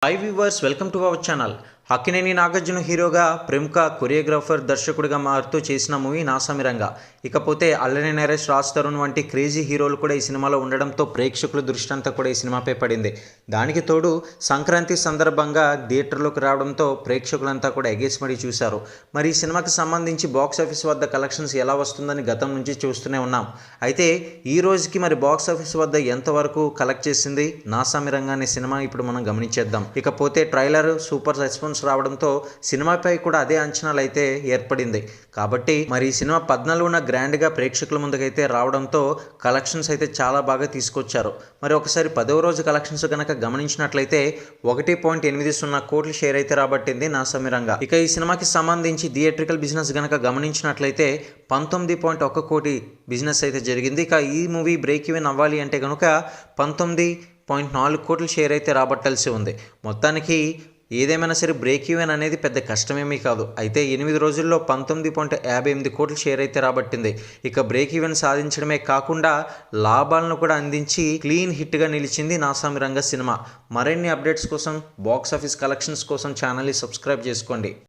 Hi viewers, welcome to our channel. Akkineni Nagarjuna హీరోగా ప్రముఖ choreographer దర్శకుడిగా మారుతూ చేసిన మూవీ నాసామిరంగా. ఇకపోతే అల్లరి నరేష్, రాజ్ తరుణ్ వంటి క్రేజీ హీరోలు కూడా ఈ సినిమాలో ఉండడంతో ప్రేక్షకుల దృష్టి అంతా కూడా ఈ సినిమాపై పడింది. దానికి తోడు సంక్రాంతి సందర్భంగా థియేటర్లోకి రావడంతో ప్రేక్షకులంతా కూడా ఎగేసిమడి చూశారు. మరి ఈ సినిమాకి సంబంధించి బాక్సాఫీస్ వద్ద కలెక్షన్స్ ఎలా వస్తుందని గతం నుంచి చూస్తూనే ఉన్నాం. అయితే ఈ రోజుకి మరి బాక్సాఫీస్ వద్ద ఎంతవరకు కలెక్ట్ చేసింది నాసామిరంగా అనే సినిమా ఇప్పుడు మనం గమనించేద్దాం. ఇకపోతే ట్రైలర్ సూపర్ రెస్పాన్స్ రావడంతో సినిమాపై కూడా అదే అంచనాలు అయితే ఏర్పడింది. కాబట్టి మరి ఈ సినిమా 14న గ్రాండ్గా ప్రేక్షకుల ముందుకైతే రావడంతో కలెక్షన్స్ అయితే చాలా బాగా తీసుకొచ్చారు. మరి ఒకసారి 10వ రోజు కలెక్షన్స్ కనుక గమనించినట్లయితే 1.80 కోట్ల షేర్ అయితే రాబట్టింది నాసామిరంగా. ఇక ఈ సినిమాకి సంబంధించి థియేట్రికల్ బిజినెస్ కనుక గమనించినట్లయితే 19.1 కోటి బిజినెస్ అయితే జరిగింది. ఇక ఈ మూవీ బ్రేక్ ఈవెన్ అవ్వాలి అంటే కనుక 19.4 కోట్ల షేర్ అయితే రాబట్టాల్సి ఉంది. మొత్తానికి ఏదేమైనా సరే బ్రేక్ ఈవెన్ అనేది పెద్ద కష్టమేమీ కాదు. అయితే 8 రోజుల్లో 19.58 కోట్ల షేర్ అయితే రాబట్టింది. ఇక బ్రేక్ ఈవెన్ సాధించడమే కాకుండా లాభాలను కూడా అందించి క్లీన్ హిట్గా నిలిచింది నాసామిరంగా సినిమా. మరిన్ని అప్డేట్స్ కోసం, బాక్స్ ఆఫీస్ కలెక్షన్స్ కోసం ఛానల్ని సబ్స్క్రైబ్ చేసుకోండి.